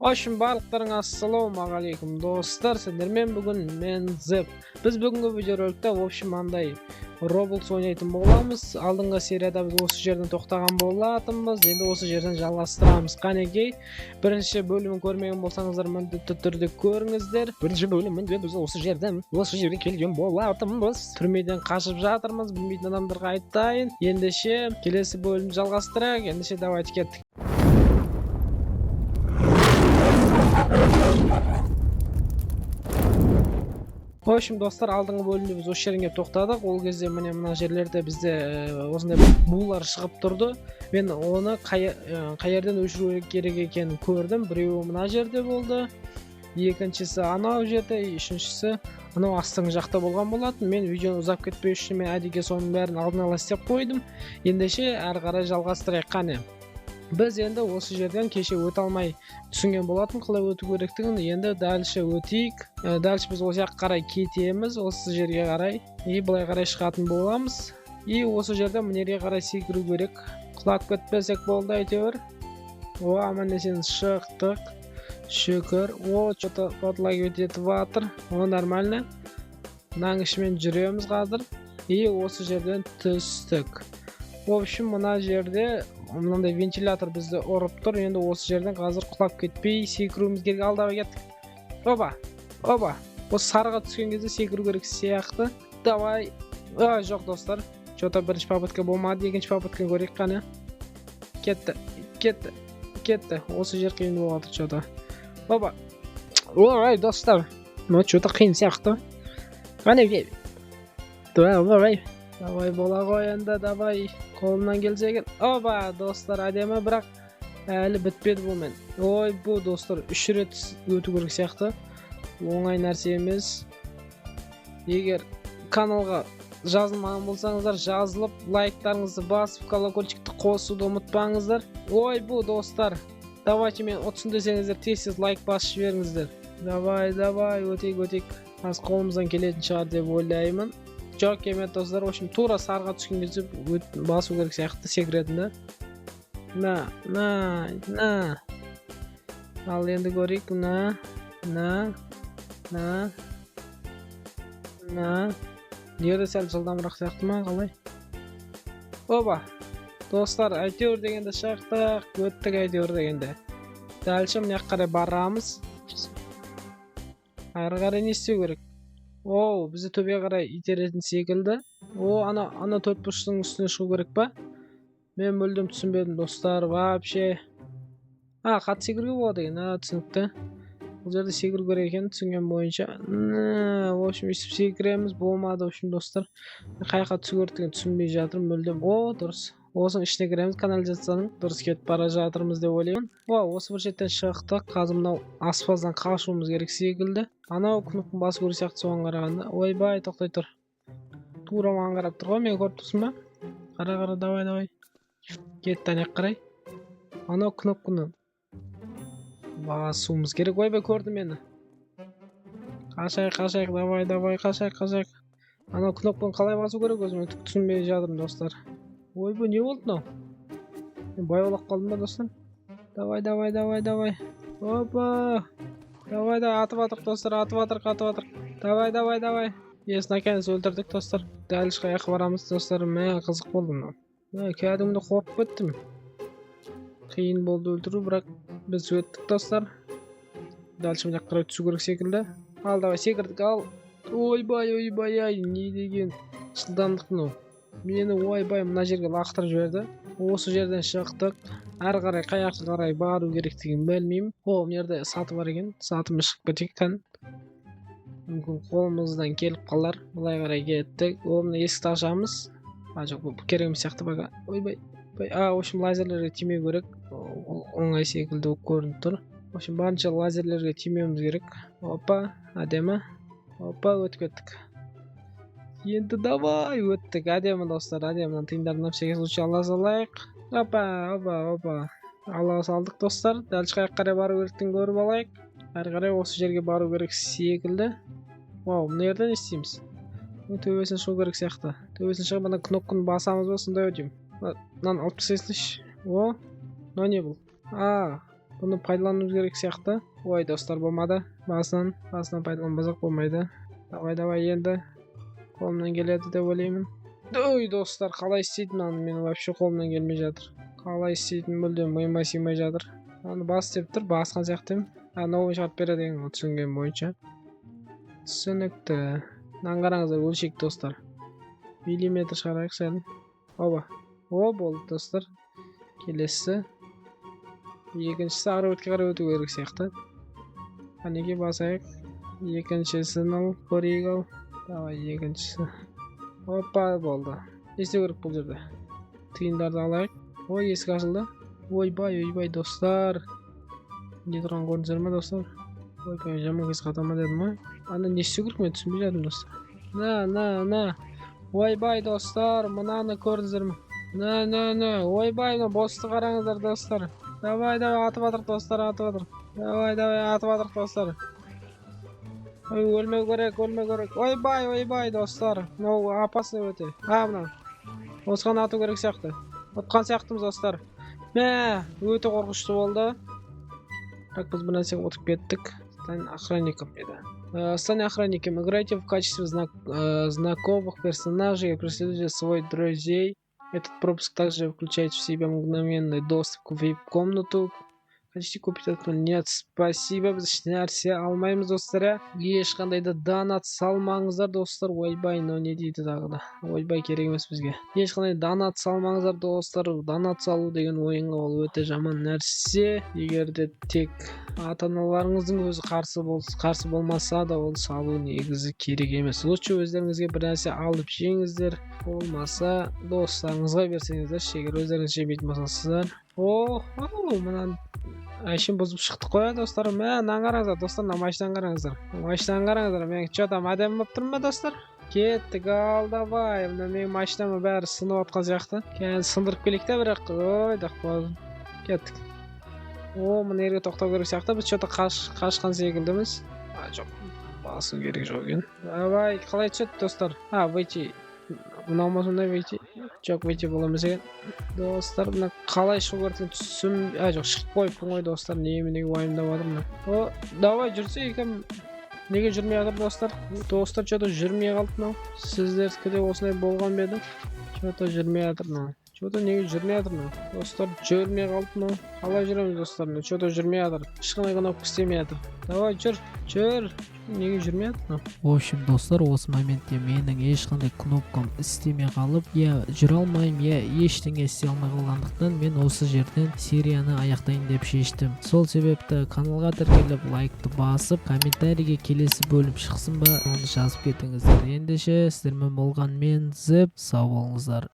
Ошын барлықтарыңа ассалаумағалейкум достар, сендермен бүгін мен Зеп. Біз бүгінгі видеороликта андай Roblox ойнайтын боламыз. Алдыңғы серияда біз осы жерден тоқтаған болатынбыз. Енді осы жерден жалғастырамыз. Қанекей, бірінші бөлімін көрмеген болсаңыздар, міндетті түрде көріңіздер. Бірінші бөлімінде біз осы жерге келген болатынбыз. Түрмеден қашып жатырмыз, білмейтін адамдарға айтайын. Ендеше келесі бөлімді жалғастырайық. Ендеше давайте кеттік. Достар, алдыңғы бөлімде біз осы жерге тоқтадық. Ол кезде мына жерлерде бізде осындай булар шығып тұрды. Мен оны қай жерден өшіру керек екенін көрдім. Біреуі мына жерде болды, екіншісі анау жерде, үшіншісі анау астыңғы жақта болған болатын. Мен видеоны ұзап кетпеу үшін мен әдейі соның бәрін алдын ала істеп қойдым. Ендеше әрі қарай жалғастырайық. Қане, біз енді осы жерден кеше өте алмай түсінген болатын қалай өту керектігін. Енді дәлше өтейік. Дәлше біз осы жаққа қарай кетеміз, осы жерге қарай, былай қарай шығатын боламыз. Осы жерде мына қарай секіру керек. Құлап кетпесек болды әйтеуір. Аман есен шықтық. Шүкір. Что-то подлай өтетіп жатыр. Нормально. Мынаның ішімен жүреміз қазір. Осы жерден түстік. В общем, мына жерде мынандай вентилятор бізді ұрып тұр. Енді осы жерден қазір құлап кетпей секіруіміз керек. Алдағы кеттік. Оба. Осы сарыға түскен кезде секіру керек сияқты. Давай. Жоқ достар. Что-то бірінші попытка болмады. Екінші попытка көрейік қане. Кетті. Осы жер қиын болып жатыр что-то. Ой, достар. Что-то қиын сияқты. Қане. Давай бола ғой енді, давай. Қолымнан келсе екен. Достар, әдемі, бірақ әлі бітпеді бұл мен. Бұл достар, 3 рет өту керек сияқты. Оңай нәрсе емес. Егер каналға жазылмаған болсаңыздар, жазылып, лайктарыңызды басып, колокольчикті қосуды ұмытпаңыздар. Бұл достар, давайте мен 30 десеңіздер, тез лайк басып жіберіңіздер. Давай, өтейік. Аз қолымыздан келетін шығар деп ойлаймын. Жоқ, кемет достар, общем, тура сарға түскен кезде басу керек сияқты секіретінді. На. Ал енді көрейік. На. Жерде сәл жылдамырақ сияқты ма, қалай? Достар, әйтеуір дегенде шықтық, өттік әйтеуір дегенде. Дәлше мына қарай барамыз. Ары қарай не істеу керек? Бізді төбе қарай итеретін секілді. Ана төрт бұрыштың үстіне шығу керек па? Мен мүлдем түсінбедім достар, вообще. Қатты секіруге болады екен, түсінікті. Бұл жерде секіру керек екен, түсінген бойынша. В общем, өйстіп секіреміз, болмады, в общем, достар. Қайқа түсу керек деген түсінбей жатырмын мүлдем. Дұрыс. Осының ішіне кіреміз, канализацияның. Дұрыс кетіп бара жатырмыз деп ойлаймын. Осы бір шеттен шықтық. Қазір мынау аспаздан қашуымыз керек секілді. Анау кнопканы басу керек сияқты соған қарағанда. Ойбай, тоқтай тұр. Тура маған қарап тұр ғой, мен көріп тұрсың ба? Қара, давай. Кетті ана қарай. Анау кнопканы басуымыз керек. Ойбай, көрді мені. Қашайық, давай, қашайық. Анау кнопканы қалай басу керек, өзім түсінбей жатырмын достар. Ойбай, не болды мынау? Мен байбалақ қалдым ба достар? Давай. Давай, атып атыр достар, атып атыр. Давай. Наконец өлтірдік достар. Дәл қаяққа барамыз достар. Мен қызық болды мынау. Кәдімді қорқып кеттім. Қиын болды өлтіру, бірақ біз өттік достар. Дәл мына қарай түсу керек секілді. Давай, секірдік, ал. Ойбай, не деген жылдамдық мынау. Мені ойбай мына жерге лақтырып жіберді. Осы жерден шықтық. Әрі қарай қаяққа қарай бару керектігін білмеймін. Мына жерде саты бар екен. Сатымыз шығып кеткен. Мүмкін қолымыздан келіп қалар. Былай қарай кеттік. Мына есікті ашамыз. Жоқ, бұл керек емес сияқты баға. Ойбай. В общем, лазерлерге тимеу керек. Оңай секілді көрініп тұр. В общем, барынша лазерлерге тимеуіміз керек. Әдемі. Өтіп кеттік. Енді давай өттік. Әдемі достар, әдемі. Тиындарын на всякий случай ала салайық. Ала салдық достар. Дәл қаяққа қарай бару керектігін көріп алайық. Әрі қарай осы жерге бару керек секілді. Мына жерден не істейміз? Төбесін шығу керек сияқты. Төбесін шығып, ана кнопканы басамыз ба, сондай өтеймін. Мынаны алып тастайсызшы. Мынау не бұл? Бұны пайдалануымыз керек сияқты. Ой, достар, болмады. Басынан пайдаланбасақ болмайды. Давай енді. Қолымнан келеді деп ойлаймын. Ой, достар, қалай істейтін аны мен вообще қолымнан келмей жатыр. Қалай істейтін мүлдем миыма сыймай жатыр. Аны бас деп тұр, басқан сияқтымын. Новый шығарып береді екен, түсінген бойынша. Түсінікті. Мынаны қараңыздар, өлшек достар. Миллиметр шығарайық сәл. Оба. О, болды достар. Келесі. Екіншісі ары өтке қарай өту керек сияқты. Неге басайық. Екіншісін ал, көрейік ал. Давай, екіншісі. Опа, болды. Не істеу керек бұл жерде? Тиындарды алайық. Ой, есік ашылды. Ойбай, достар. Не тұрған көрдіңіздер ме, достар? Ойбай, жаман кез қатама дедім ма? Не істеу керек, мен түсінбей жатырмын, достар. На. Ойбай, достар, мынаны көрдіңіздер ме? На. Ойбай, босты қараңыздар, достар. Давай, атып атырық, достар, Давай, атып атырық, достар. Ой, өлмеу керек. Ойбай, достар. Мынау опасный өте. Мына. Осыған ату керек сияқты. Отқан сияқтымыз, достар. Өте қорқынышты болды. Так, біз бір нәрсеге отырып кеттік. Стань охранником еді. Стань охранником. Играйте в качестве знакомых персонажей и преследуйте своих друзей. Этот пропуск также включает в себя мгновенный доступ к VIP-комнату. Хотите купить это? Нет, спасибо. Біз нәрсе алмаймыз, достар. Ешқандай да донат салмаңыздар, достар. Ойбай, не дейді тағы да. Ойбай, керек емес бізге. Ешқандай донат салмаңыздар, достар. Донат салу деген ойынға ол өте жаман нәрсе. Егер де тек ата-аналарыңыздың өзі қарсы болмаса да ол салу негізі керек емес. Лучше өздеріңізге бір нәрсе алып жеңіздер. Болмаса достарыңызға берсеңіздер, егер өздеріңіз жемейтін болсаңыздар. Мынаны әшін бұзып шықтық қой, достар. Мынаны қараңыздар, достар, машинаны қараңыздар. Мен что-то әдемі болып тұрмын ба, достар? Кеттік, ал давай. Менің машинамы бәрі сынып отқан сияқты. Кейін сындырып келейік та, бірақ болды. Кеттік. Мына жерге тоқтау керек сияқты. Біз что-то қашқан секілдіміз. Жоқ, басу керек жоқ екен. Давай, қалай түседі, достар? Выйти. Ұнамас ондай выйти. Жоқ, выйти боламыз екен. Достар, мына қалай шығу керек түсім. Жоқ, шығып қойыппын ғой, достар. Неге уайымдап жатырмын. Давай, жүрсе екен. Неге жүрмей жатыр, достар? Достар, что-то жүрмей қалды мынау. Сіздердікі де осындай болған ба еді? Что-то жүрмей жатыр мынау. Что-то неге жүрмей жатыр мынау. Достар, жүрмей қалды мынау. Қалай жүреміз, достар? Что-то жүрмей жатыр. Ешқандай кнопка істемей жатыр. Давай, жүр. Неге жүрмей жатыр мынау? В общем, достар, осы моментте менің ешқандай кнопкам істемей қалып, жүре алмаймын, ештеңе істей алмай қалғандықтан мен осы жерден серияны аяқтайын деп шештім. Сол себепті каналға тіркеліп, лайкты басып, комментарийге келесі бөлім шықсын ба, оны жазып кетіңіздер. Ендеше сіздермен болған мен Зіп, сау болыңыздар.